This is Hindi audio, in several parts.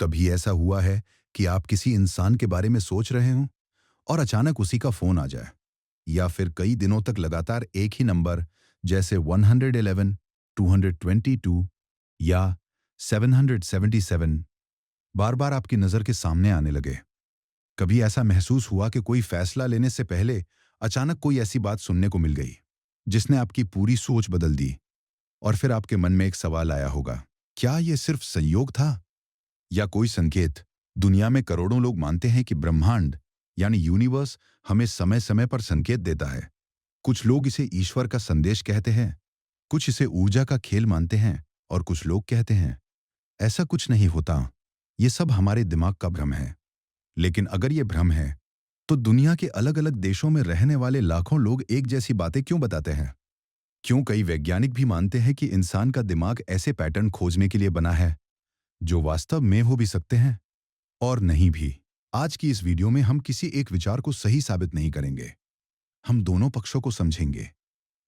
कभी ऐसा हुआ है कि आप किसी इंसान के बारे में सोच रहे हो और अचानक उसी का फोन आ जाए, या फिर कई दिनों तक लगातार एक ही नंबर जैसे 111, 222 या 777 बार बार आपकी नजर के सामने आने लगे। कभी ऐसा महसूस हुआ कि कोई फैसला लेने से पहले अचानक कोई ऐसी बात सुनने को मिल गई जिसने आपकी पूरी सोच बदल दी, और फिर आपके मन में एक सवाल आया होगा, क्या यह सिर्फ संयोग था या कोई संकेत? दुनिया में करोड़ों लोग मानते हैं कि ब्रह्मांड यानी यूनिवर्स हमें समय समय पर संकेत देता है। कुछ लोग इसे ईश्वर का संदेश कहते हैं, कुछ इसे ऊर्जा का खेल मानते हैं, और कुछ लोग कहते हैं ऐसा कुछ नहीं होता, ये सब हमारे दिमाग का भ्रम है। लेकिन अगर ये भ्रम है, तो दुनिया के अलग अलग देशों में रहने वाले लाखों लोग एक जैसी बातें क्यों बताते हैं? क्यों कई वैज्ञानिक भी मानते हैं कि इंसान का दिमाग ऐसे पैटर्न खोजने के लिए बना है जो वास्तव में हो भी सकते हैं और नहीं भी? आज की इस वीडियो में हम किसी एक विचार को सही साबित नहीं करेंगे। हम दोनों पक्षों को समझेंगे।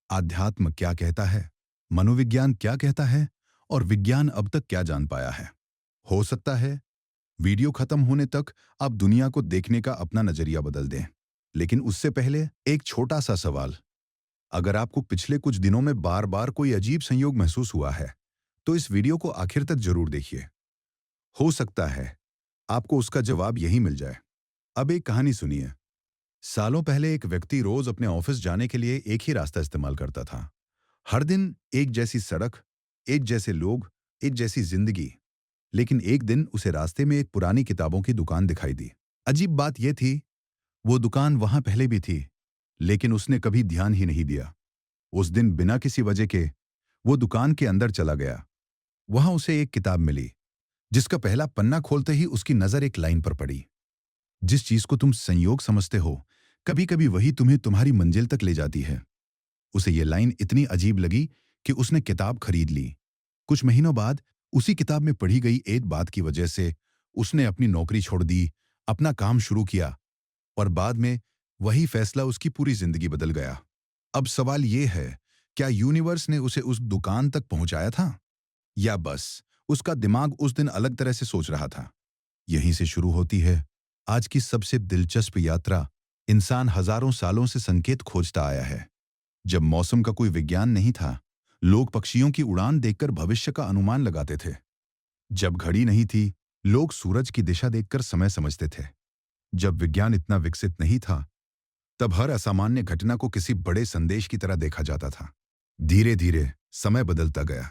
आध्यात्म क्या कहता है, मनोविज्ञान क्या कहता है, और विज्ञान अब तक क्या जान पाया है। हो सकता है वीडियो खत्म होने तक आप दुनिया को देखने का अपना नजरिया बदल दें। लेकिन उससे पहले एक छोटा सा सवाल। अगर आपको पिछले कुछ दिनों में बार बार कोई अजीब संयोग महसूस हुआ है, तो इस वीडियो को आखिर तक जरूर देखिए। हो सकता है आपको उसका जवाब यही मिल जाए। अब एक कहानी सुनिए। सालों पहले एक व्यक्ति रोज अपने ऑफिस जाने के लिए एक ही रास्ता इस्तेमाल करता था। हर दिन एक जैसी सड़क, एक जैसे लोग, एक जैसी जिंदगी। लेकिन एक दिन उसे रास्ते में एक पुरानी किताबों की दुकान दिखाई दी। अजीब बात यह थी, वो दुकान वहां पहले भी थी, लेकिन उसने कभी ध्यान ही नहीं दिया। उस दिन बिना किसी वजह के वो दुकान के अंदर चला गया। वहां उसे एक किताब मिली, जिसका पहला पन्ना खोलते ही उसकी नजर एक लाइन पर पड़ी। जिस चीज को तुम संयोग समझते हो, कभी कभी वही तुम्हें तुम्हारी मंजिल तक ले जाती है। उसे ये लाइन इतनी अजीब लगी कि उसने किताब खरीद ली। कुछ महीनों बाद उसी किताब में पढ़ी गई एक बात की वजह से उसने अपनी नौकरी छोड़ दी, अपना काम शुरू किया, और बाद में वही फैसला उसकी पूरी जिंदगी बदल गया। अब सवाल यह है, क्या यूनिवर्स ने उसे उस दुकान तक पहुंचाया था, या बस उसका दिमाग उस दिन अलग तरह से सोच रहा था? यहीं से शुरू होती है आज की सबसे दिलचस्प यात्रा। इंसान हजारों सालों से संकेत खोजता आया है। जब मौसम का कोई विज्ञान नहीं था, लोग पक्षियों की उड़ान देखकर भविष्य का अनुमान लगाते थे। जब घड़ी नहीं थी, लोग सूरज की दिशा देखकर समय समझते थे। जब विज्ञान इतना विकसित नहीं था, तब हर असामान्य घटना को किसी बड़े संदेश की तरह देखा जाता था। धीरे धीरे समय बदलता गया,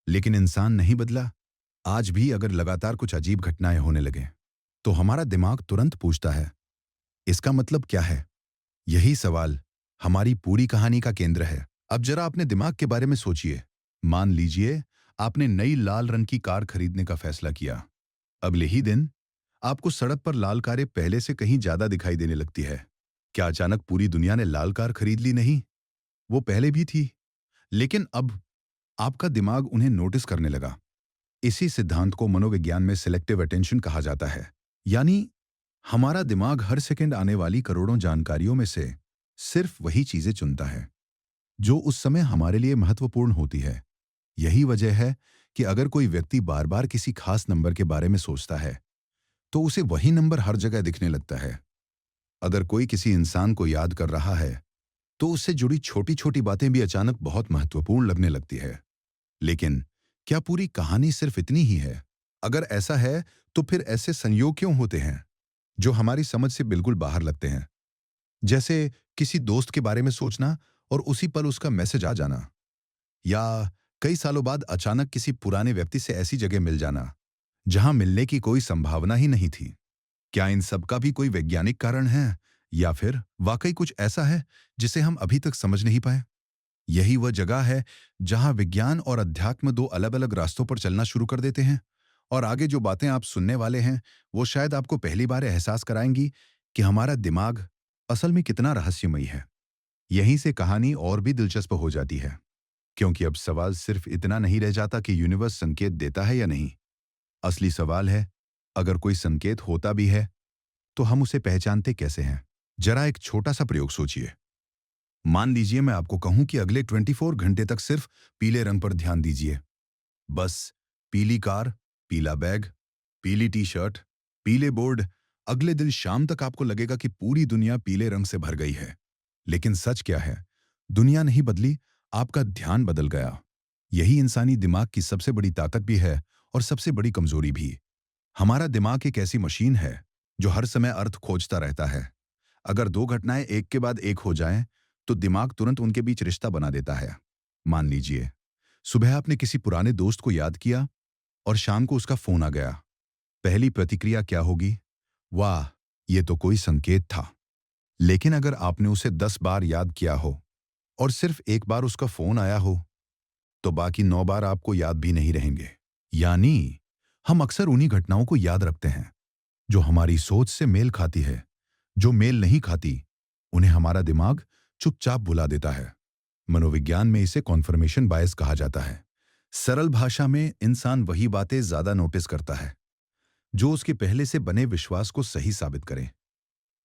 लेकिन इंसान नहीं बदला। आज भी अगर लगातार कुछ अजीब घटनाएं होने लगे, तो हमारा दिमाग तुरंत पूछता है, इसका मतलब क्या है? यही सवाल हमारी पूरी कहानी का केंद्र है। अब जरा अपने दिमाग के बारे में सोचिए। मान लीजिए आपने नई लाल रंग की कार खरीदने का फैसला किया। अगले ही दिन आपको सड़क पर लाल कारें पहले से कहीं ज्यादा दिखाई देने लगती है। क्या अचानक पूरी दुनिया ने लाल कार खरीद ली? नहीं, वो पहले भी थी, लेकिन अब आपका दिमाग उन्हें नोटिस करने लगा। इसी सिद्धांत को मनोविज्ञान में सिलेक्टिव अटेंशन कहा जाता है। यानी हमारा दिमाग हर सेकंड आने वाली करोड़ों जानकारियों में से सिर्फ वही चीजें चुनता है जो उस समय हमारे लिए महत्वपूर्ण होती है। यही वजह है कि अगर कोई व्यक्ति बार बार किसी खास नंबर के बारे में सोचता है, तो उसे वही नंबर हर जगह दिखने लगता है। अगर कोई किसी इंसान को याद कर रहा है, तो उससे जुड़ी छोटी छोटी बातें भी अचानक बहुत महत्वपूर्ण लगने लगती है। लेकिन क्या पूरी कहानी सिर्फ इतनी ही है? अगर ऐसा है, तो फिर ऐसे संयोग क्यों होते हैं जो हमारी समझ से बिल्कुल बाहर लगते हैं? जैसे किसी दोस्त के बारे में सोचना और उसी पल उसका मैसेज आ जाना, या कई सालों बाद अचानक किसी पुराने व्यक्ति से ऐसी जगह मिल जाना जहां मिलने की कोई संभावना ही नहीं थी। क्या इन सब का भी कोई वैज्ञानिक कारण है, या फिर वाकई कुछ ऐसा है जिसे हम अभी तक समझ नहीं पाए? यही वह जगह है जहां विज्ञान और अध्यात्म दो अलग अलग रास्तों पर चलना शुरू कर देते हैं। और आगे जो बातें आप सुनने वाले हैं, वो शायद आपको पहली बार एहसास कराएंगी कि हमारा दिमाग असल में कितना रहस्यमयी है। यहीं से कहानी और भी दिलचस्प हो जाती है, क्योंकि अब सवाल सिर्फ इतना नहीं रह जाता कि यूनिवर्स संकेत देता है या नहीं। असली सवाल है, अगर कोई संकेत होता भी है, तो हम उसे पहचानते कैसे हैं? जरा एक छोटा सा प्रयोग सोचिए। मान लीजिए मैं आपको कहूं कि अगले 24 घंटे तक सिर्फ पीले रंग पर ध्यान दीजिए। बस पीली कार, पीला बैग, पीली टी शर्ट, पीले बोर्ड, अगले दिन शाम तक आपको लगेगा कि पूरी दुनिया पीले रंग से भर गई है। लेकिन सच क्या है? दुनिया नहीं बदली, आपका ध्यान बदल गया। यही इंसानी दिमाग की सबसे बड़ी ताकत भी है और सबसे बड़ी कमजोरी भी। हमारा दिमाग एक ऐसी मशीन है जो हर समय अर्थ खोजता रहता है। अगर दो घटनाएं एक के बाद एक हो जाएं, तो दिमाग तुरंत उनके बीच रिश्ता बना देता है। मान लीजिए, सुबह आपने किसी पुराने दोस्त को याद किया और शाम को उसका फोन आ गया। पहली प्रतिक्रिया क्या होगी? वाह, ये तो कोई संकेत था। लेकिन अगर आपने उसे 10 बार याद किया हो और सिर्फ एक बार उसका फोन आया हो, तो बाकी 9 बार आपको याद भी नहीं रहेंगे। यानी हम अक्सर उन्हीं घटनाओं को याद रखते हैं जो हमारी सोच से मेल खाती है। जो मेल नहीं खाती, उन्हें हमारा दिमाग चुपचाप भुला देता है। मनोविज्ञान में इसे कॉन्फर्मेशन बायस कहा जाता है। सरल भाषा में इंसान वही बातें ज्यादा नोटिस करता है जो उसके पहले से बने विश्वास को सही साबित करें।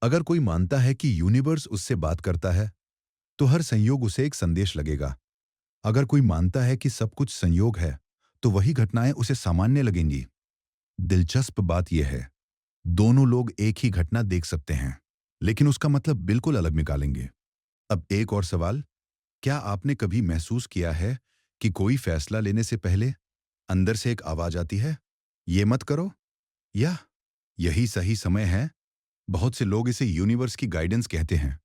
अगर कोई मानता है कि यूनिवर्स उससे बात करता है, तो हर संयोग उसे एक संदेश लगेगा। अगर कोई मानता है कि सब कुछ संयोग है, तो वही घटनाएं उसे सामान्य लगेंगी। दिलचस्प बात यह है, दोनों लोग एक ही घटना देख सकते हैं, लेकिन उसका मतलब बिल्कुल अलग निकालेंगे। अब एक और सवाल, क्या आपने कभी महसूस किया है कि कोई फैसला लेने से पहले अंदर से एक आवाज आती है, ये मत करो, या यही सही समय है? बहुत से लोग इसे यूनिवर्स की गाइडेंस कहते हैं,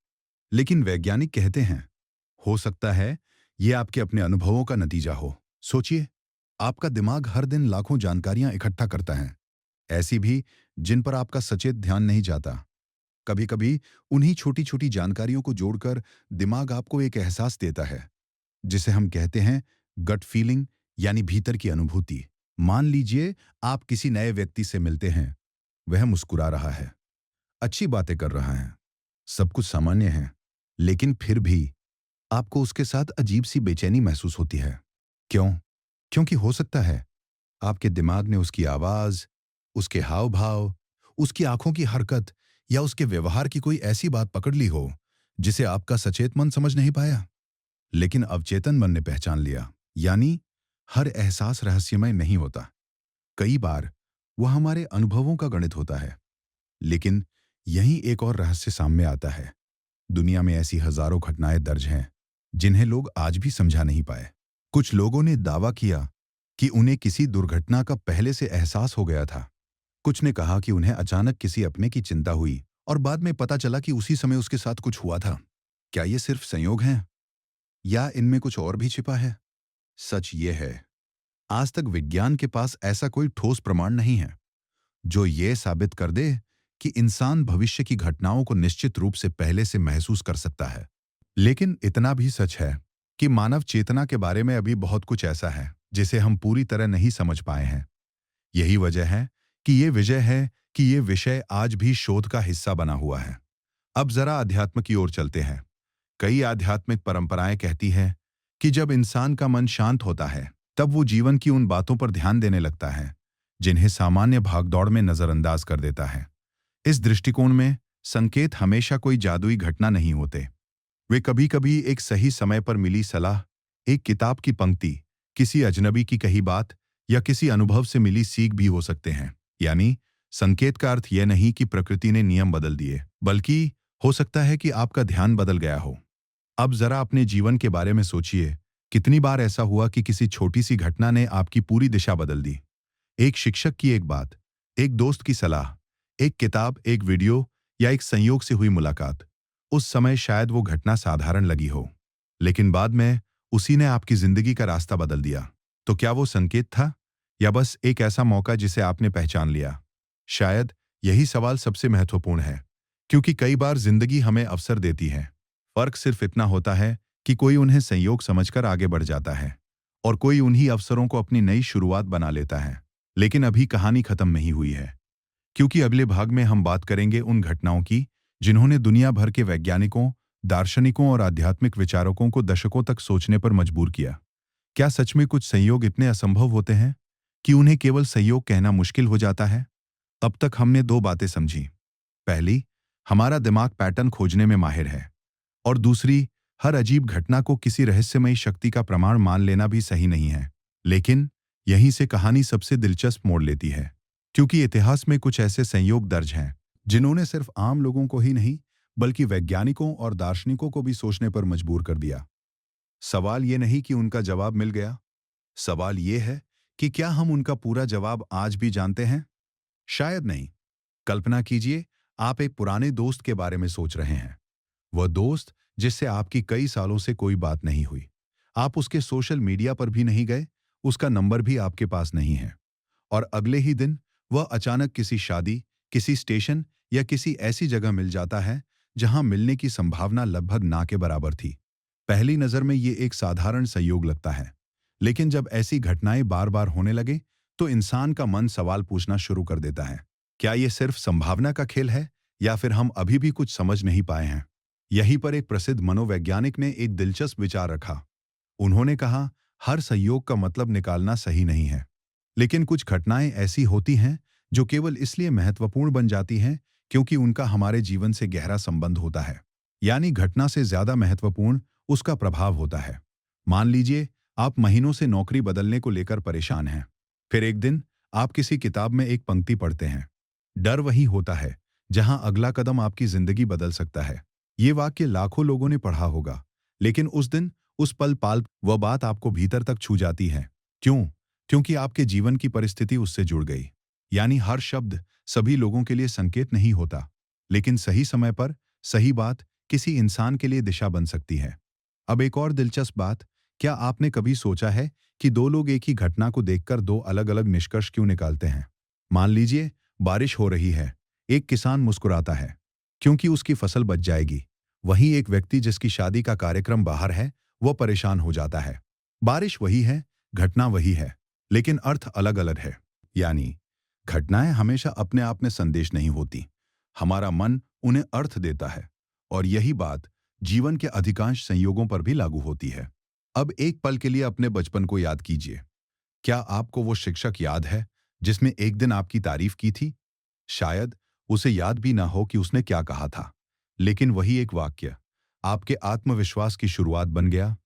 लेकिन वैज्ञानिक कहते हैं हो सकता है ये आपके अपने अनुभवों का नतीजा हो। सोचिए, आपका दिमाग हर दिन लाखों जानकारियां इकट्ठा करता है, ऐसी भी जिन पर आपका सचेत ध्यान नहीं जाता। कभी कभी उन्हीं छोटी छोटी जानकारियों को जोड़कर दिमाग आपको एक एहसास देता है, जिसे हम कहते हैं गट फीलिंग, यानी भीतर की अनुभूति। मान लीजिए आप किसी नए व्यक्ति से मिलते हैं। वह मुस्कुरा रहा है, अच्छी बातें कर रहा है, सब कुछ सामान्य है, लेकिन फिर भी आपको उसके साथ अजीब सी बेचैनी महसूस होती है। क्यों? क्योंकि हो सकता है आपके दिमाग ने उसकी आवाज, उसके हाव भाव, उसकी आंखों की हरकत या उसके व्यवहार की कोई ऐसी बात पकड़ ली हो जिसे आपका सचेत मन समझ नहीं पाया, लेकिन अवचेतन मन ने पहचान लिया। यानी हर एहसास रहस्यमय नहीं होता। कई बार वह हमारे अनुभवों का गणित होता है। लेकिन यहीं एक और रहस्य सामने आता है। दुनिया में ऐसी हजारों घटनाएं दर्ज हैं जिन्हें लोग आज भी समझा नहीं पाए। कुछ लोगों ने दावा किया कि उन्हें किसी दुर्घटना का पहले से एहसास हो गया था। कुछ ने कहा कि उन्हें अचानक किसी अपने की चिंता हुई और बाद में पता चला कि उसी समय उसके साथ कुछ हुआ था। क्या ये सिर्फ संयोग हैं या इनमें कुछ और भी छिपा है? सच ये है, आज तक विज्ञान के पास ऐसा कोई ठोस प्रमाण नहीं है जो ये साबित कर दे कि इंसान भविष्य की घटनाओं को निश्चित रूप से पहले से महसूस कर सकता है। लेकिन इतना भी सच है कि मानव चेतना के बारे में अभी बहुत कुछ ऐसा है जिसे हम पूरी तरह नहीं समझ पाए हैं। यही वजह है कि ये विषय आज भी शोध का हिस्सा बना हुआ है। अब जरा अध्यात्म की ओर चलते हैं। कई आध्यात्मिक परंपराएं कहती हैं कि जब इंसान का मन शांत होता है, तब वो जीवन की उन बातों पर ध्यान देने लगता है जिन्हें सामान्य भागदौड़ में नजरअंदाज कर देता है। इस दृष्टिकोण में संकेत हमेशा कोई जादुई घटना नहीं होते। वे कभी-कभी एक सही समय पर मिली सलाह, एक किताब की पंक्ति, किसी अजनबी की कही बात या किसी अनुभव से मिली सीख भी हो सकते हैं। यानी संकेत का अर्थ यह नहीं कि प्रकृति ने नियम बदल दिए, बल्कि हो सकता है कि आपका ध्यान बदल गया हो। अब जरा अपने जीवन के बारे में सोचिए, कितनी बार ऐसा हुआ कि किसी छोटी सी घटना ने आपकी पूरी दिशा बदल दी? एक शिक्षक की एक बात, एक दोस्त की सलाह, एक किताब, एक वीडियो या एक संयोग से हुई मुलाकात। उस समय शायद वो घटना साधारण लगी हो, लेकिन बाद में उसी ने आपकी जिंदगी का रास्ता बदल दिया। तो क्या वो संकेत था या बस एक ऐसा मौका जिसे आपने पहचान लिया? शायद यही सवाल सबसे महत्वपूर्ण है, क्योंकि कई बार जिंदगी हमें अवसर देती है। फर्क सिर्फ इतना होता है कि कोई उन्हें संयोग समझकर आगे बढ़ जाता है और कोई उन्हीं अवसरों को अपनी नई शुरुआत बना लेता है। लेकिन अभी कहानी खत्म नहीं हुई है, क्योंकि अगले भाग में हम बात करेंगे उन घटनाओं की जिन्होंने दुनिया भर के वैज्ञानिकों, दार्शनिकों और आध्यात्मिक विचारकों को दशकों तक सोचने पर मजबूर किया। क्या सच में कुछ संयोग इतने असंभव होते हैं कि उन्हें केवल संयोग कहना मुश्किल हो जाता है? अब तक हमने दो बातें समझी। पहली, हमारा दिमाग पैटर्न खोजने में माहिर है, और दूसरी, हर अजीब घटना को किसी रहस्यमयी शक्ति का प्रमाण मान लेना भी सही नहीं है। लेकिन यहीं से कहानी सबसे दिलचस्प मोड़ लेती है। क्योंकि इतिहास में कुछ ऐसे संयोग दर्ज हैं जिन्होंने सिर्फ आम लोगों को ही नहीं बल्कि वैज्ञानिकों और दार्शनिकों को भी सोचने पर मजबूर कर दिया। सवाल ये नहीं कि उनका जवाब मिल गया, सवाल ये है कि क्या हम उनका पूरा जवाब आज भी जानते हैं? शायद नहीं। कल्पना कीजिए, आप एक पुराने दोस्त के बारे में सोच रहे हैं। वह दोस्त जिससे आपकी कई सालों से कोई बात नहीं हुई। आप उसके सोशल मीडिया पर भी नहीं गए, उसका नंबर भी आपके पास नहीं है। और अगले ही दिन वह अचानक किसी शादी, किसी स्टेशन या किसी ऐसी जगह मिल जाता है जहां मिलने की संभावना लगभग ना के बराबर थी। पहली नजर में ये एक साधारण संयोग लगता है, लेकिन जब ऐसी घटनाएं बार बार होने लगे तो इंसान का मन सवाल पूछना शुरू कर देता है। क्या ये सिर्फ संभावना का खेल है या फिर हम अभी भी कुछ समझ नहीं पाए हैं? यहीं पर एक प्रसिद्ध मनोवैज्ञानिक ने एक दिलचस्प विचार रखा। उन्होंने कहा, हर संयोग का मतलब निकालना सही नहीं है, लेकिन कुछ घटनाएं ऐसी होती हैं जो केवल इसलिए महत्वपूर्ण बन जाती हैं क्योंकि उनका हमारे जीवन से गहरा संबंध होता है। यानी घटना से ज्यादा महत्वपूर्ण उसका प्रभाव होता है। मान लीजिए, आप महीनों से नौकरी बदलने को लेकर परेशान हैं। फिर एक दिन आप किसी किताब में एक पंक्ति पढ़ते हैं, डर वही होता है जहां अगला कदम आपकी जिंदगी बदल सकता है। ये वाक्य लाखों लोगों ने पढ़ा होगा, लेकिन उस दिन, उस पल पाल वह बात आपको भीतर तक छू जाती है। क्यों? क्योंकि आपके जीवन की परिस्थिति उससे जुड़ गई। यानी हर शब्द सभी लोगों के लिए संकेत नहीं होता, लेकिन सही समय पर सही बात किसी इंसान के लिए दिशा बन सकती है। अब एक और दिलचस्प बात, क्या आपने कभी सोचा है कि दो लोग एक ही घटना को देखकर दो अलग-अलग निष्कर्ष क्यों निकालते हैं? मान लीजिए, बारिश हो रही है। एक किसान मुस्कुराता है क्योंकि उसकी फसल बच जाएगी। वहीं एक व्यक्ति जिसकी शादी का कार्यक्रम बाहर है, वो परेशान हो जाता है। बारिश वही है, घटना वही है, लेकिन अर्थ अलग-अलग है। यानी घटनाएं हमेशा अपने आप में संदेश नहीं होती। हमारा मन उन्हें अर्थ देता है। और यही बात जीवन के अधिकांश संयोगों पर भी लागू होती है। अब एक पल के लिए अपने बचपन को याद कीजिए। क्या आपको वो शिक्षक याद है जिसने एक दिन आपकी तारीफ की थी? शायद उसे याद भी ना हो कि उसने क्या कहा था, लेकिन वही एक वाक्य आपके आत्मविश्वास की शुरुआत बन गया।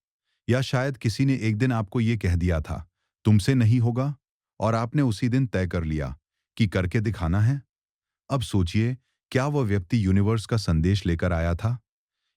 या शायद किसी ने एक दिन आपको ये कह दिया था, तुमसे नहीं होगा, और आपने उसी दिन तय कर लिया कि करके दिखाना है। अब सोचिए, क्या वह व्यक्ति यूनिवर्स का संदेश लेकर आया था,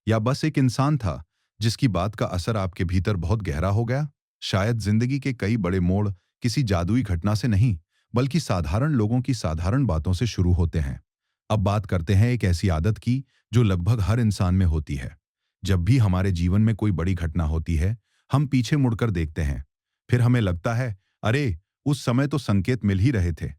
या बस एक इंसान था जिसकी बात का असर आपके भीतर बहुत गहरा हो गया? शायद जिंदगी के कई बड़े मोड़ किसी जादुई घटना से नहीं, बल्कि साधारण लोगों की साधारण बातों से शुरू होते हैं। अब बात करते हैं एक ऐसी आदत की जो लगभग हर इंसान में होती है। जब भी हमारे जीवन में कोई बड़ी घटना होती है, हम पीछे मुड़कर देखते हैं। फिर हमें लगता है, अरे, उस समय तो संकेत मिल ही रहे थे,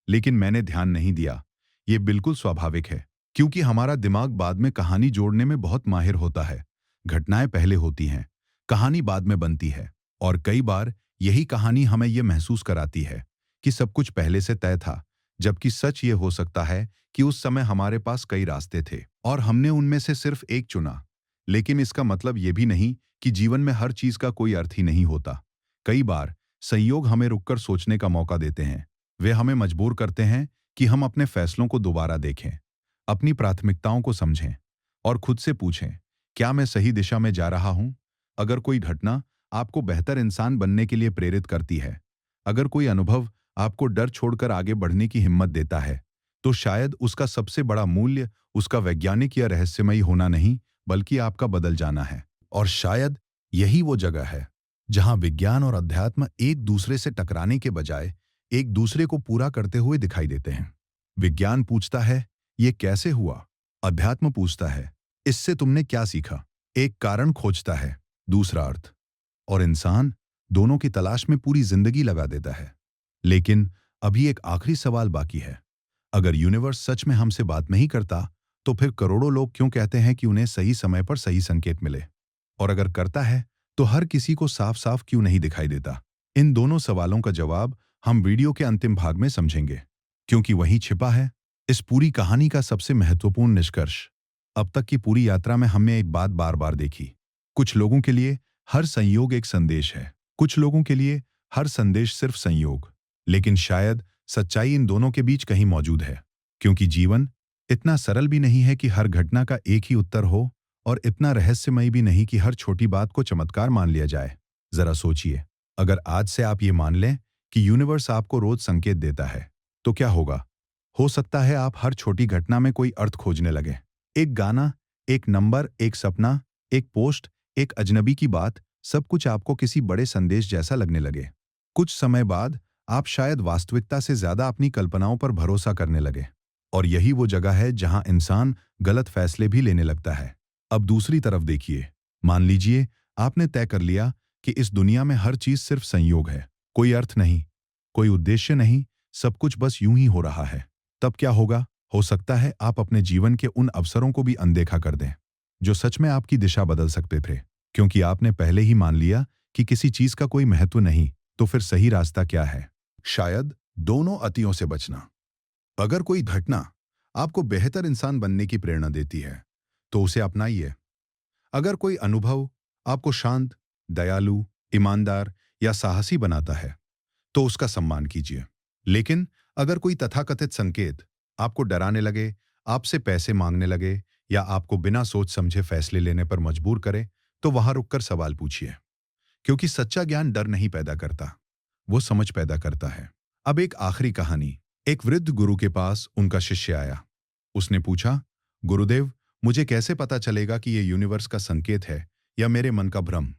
लेकिन मैंने ध्यान नहीं दिया। ये बिल्कुल स्वाभाविक है, क्योंकि हमारा दिमाग बाद में कहानी जोड़ने में बहुत माहिर होता है। घटनाएं पहले होती हैं, कहानी बाद में बनती है, और कई बार यही कहानी हमें यह महसूस कराती है कि सब कुछ पहले से तय था, जबकि सच ये हो सकता है कि उस समय हमारे पास कई रास्ते थे और हमने उनमें से सिर्फ एक चुना। लेकिन इसका मतलब ये भी नहीं कि जीवन में हर चीज का कोई अर्थ ही नहीं होता। कई बार संयोग हमें रुककर सोचने का मौका देते हैं। वे हमें मजबूर करते हैं कि हम अपने फैसलों को दोबारा देखें, अपनी प्राथमिकताओं को समझें और खुद से पूछें, क्या मैं सही दिशा में जा रहा हूं? अगर कोई घटना आपको बेहतर इंसान बनने के लिए प्रेरित करती है, अगर कोई अनुभव आपको डर छोड़कर आगे बढ़ने की हिम्मत देता है, तो शायद उसका सबसे बड़ा मूल्य उसका वैज्ञानिक या रहस्यमयी होना नहीं, बल्कि आपका बदल जाना है। और शायद यही वो जगह है जहां विज्ञान और अध्यात्म एक दूसरे से टकराने के बजाय एक दूसरे को पूरा करते हुए दिखाई देते हैं। विज्ञान पूछता है, ये कैसे हुआ? अध्यात्म पूछता है, इससे तुमने क्या सीखा? एक कारण खोजता है, दूसरा अर्थ। और इंसान दोनों की तलाश में पूरी जिंदगी लगा देता है। लेकिन अभी एक आखिरी सवाल बाकी है। अगर यूनिवर्स सच में हमसे बात नहीं करता, तो फिर करोड़ों लोग क्यों कहते हैं कि उन्हें सही समय पर सही संकेत मिले? और अगर करता है, तो हर किसी को साफ साफ क्यों नहीं दिखाई देता? इन दोनों सवालों का जवाब हम वीडियो के अंतिम भाग में समझेंगे, क्योंकि वहीं छिपा है इस पूरी कहानी का सबसे महत्वपूर्ण निष्कर्ष। अब तक की पूरी यात्रा में हमने एक बात बार बार देखी। कुछ लोगों के लिए हर संयोग एक संदेश है, कुछ लोगों के लिए हर संदेश सिर्फ संयोग। लेकिन शायद सच्चाई इन दोनों के बीच कहीं मौजूद है, क्योंकि जीवन इतना सरल भी नहीं है कि हर घटना का एक ही उत्तर हो, और इतना रहस्यमयी भी नहीं कि हर छोटी बात को चमत्कार मान लिया जाए। जरा सोचिए, अगर आज से आप ये मान लें कि यूनिवर्स आपको रोज संकेत देता है, तो क्या होगा? हो सकता है आप हर छोटी घटना में कोई अर्थ खोजने लगे। एक गाना, एक नंबर, एक सपना, एक पोस्ट, एक अजनबी की बात, सब कुछ आपको किसी बड़े संदेश जैसा लगने लगे। कुछ समय बाद आप शायद वास्तविकता से ज्यादा अपनी कल्पनाओं पर भरोसा करने लगे। और यही वो जगह है जहां इंसान गलत फैसले भी लेने लगता है। अब दूसरी तरफ देखिए। मान लीजिए आपने तय कर लिया कि इस दुनिया में हर चीज सिर्फ संयोग है। कोई अर्थ नहीं, कोई उद्देश्य नहीं, सब कुछ बस यूं ही हो रहा है। तब क्या होगा? हो सकता है आप अपने जीवन के उन अवसरों को भी अनदेखा कर दें, जो सच में आपकी दिशा बदल सकते थे। क्योंकि आपने पहले ही मान लिया कि किसी चीज का कोई महत्व नहीं, तो फिर सही रास्ता क्या है? शायद दोनों अतियों से बचना। अगर कोई घटना आपको बेहतर इंसान बनने की प्रेरणा देती है, तो उसे अपनाइए। अगर कोई अनुभव आपको शांत, दयालु, ईमानदार या साहसी बनाता है, तो उसका सम्मान कीजिए। लेकिन अगर कोई तथाकथित संकेत आपको डराने लगे, आपसे पैसे मांगने लगे या आपको बिना सोच समझे फैसले लेने पर मजबूर करे, तो वहां रुककर सवाल पूछिए। क्योंकि सच्चा ज्ञान डर नहीं पैदा करता, वो समझ पैदा करता है। अब एक आखिरी कहानी। एक वृद्ध गुरु के पास उनका शिष्य आया। उसने पूछा, गुरुदेव, मुझे कैसे पता चलेगा कि ये यूनिवर्स का संकेत है या मेरे मन का भ्रम?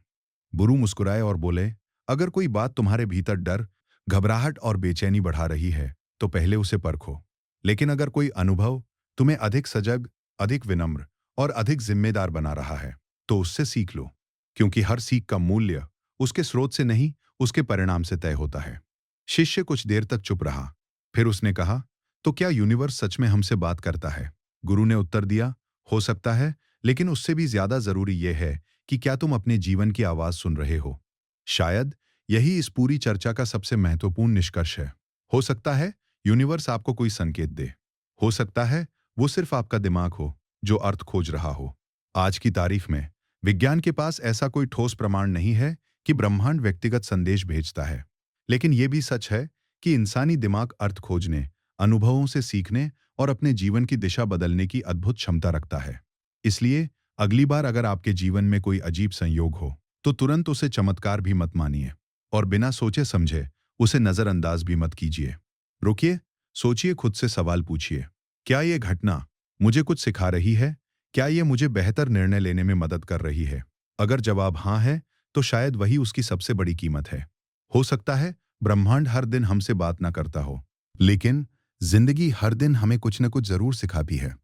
गुरु मुस्कुराए और बोले, अगर कोई बात तुम्हारे भीतर डर, घबराहट और बेचैनी बढ़ा रही है, तो पहले उसे परखो। लेकिन अगर कोई अनुभव तुम्हें अधिक सजग, अधिक विनम्र और अधिक जिम्मेदार बना रहा है, तो उससे सीख लो। क्योंकि हर सीख का मूल्य उसके स्रोत से नहीं, उसके परिणाम से तय होता है। शिष्य कुछ देर तक चुप रहा। फिर उसने कहा, तो क्या यूनिवर्स सच में हमसे बात करता है? गुरु ने उत्तर दिया, हो सकता है, लेकिन उससे भी ज्यादा जरूरी यह है कि क्या तुम अपने जीवन की आवाज सुन रहे हो। शायद यही इस पूरी चर्चा का सबसे महत्वपूर्ण निष्कर्ष है। हो सकता है यूनिवर्स आपको कोई संकेत दे, हो सकता है वो सिर्फ आपका दिमाग हो जो अर्थ खोज रहा हो। आज की तारीख में विज्ञान के पास ऐसा कोई ठोस प्रमाण नहीं है कि ब्रह्मांड व्यक्तिगत संदेश भेजता है। लेकिन यह भी सच है कि इंसानी दिमाग अर्थ खोजने, अनुभवों से सीखने और अपने जीवन की दिशा बदलने की अद्भुत क्षमता रखता है। इसलिए अगली बार अगर आपके जीवन में कोई अजीब संयोग हो, तो तुरंत उसे चमत्कार भी मत मानिए और बिना सोचे समझे उसे नजरअंदाज भी मत कीजिए। रुकिए, सोचिए, खुद से सवाल पूछिए, क्या ये घटना मुझे कुछ सिखा रही है? क्या ये मुझे बेहतर निर्णय लेने में मदद कर रही है? अगर जवाब हाँ है, तो शायद वही उसकी सबसे बड़ी कीमत है। हो सकता है ब्रह्मांड हर दिन हमसे बात ना करता हो, लेकिन जिंदगी हर दिन हमें कुछ न कुछ जरूर सिखाती है।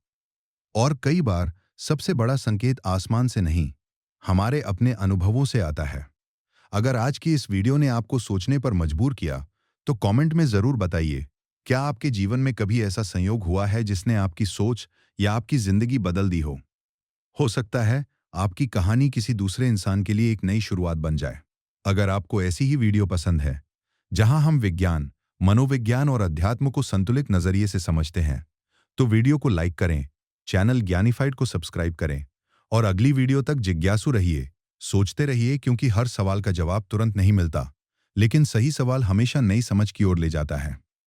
और कई बार सबसे बड़ा संकेत आसमान से नहीं, हमारे अपने अनुभवों से आता है। अगर आज की इस वीडियो ने आपको सोचने पर मजबूर किया, तो कमेंट में जरूर बताइए, क्या आपके जीवन में कभी ऐसा संयोग हुआ है जिसने आपकी सोच या आपकी जिंदगी बदल दी हो? हो सकता है आपकी कहानी किसी दूसरे इंसान के लिए एक नई शुरुआत बन जाए। अगर आपको ऐसी ही वीडियो पसंद है, जहां हम विज्ञान, मनोविज्ञान और अध्यात्म को संतुलित नजरिए से समझते हैं, तो वीडियो को लाइक करें, चैनल ज्ञानीफाइड को सब्सक्राइब करें और अगली वीडियो तक जिज्ञासु रहिए, सोचते रहिए, क्योंकि हर सवाल का जवाब तुरंत नहीं मिलता, लेकिन सही सवाल हमेशा नई समझ की ओर ले जाता है।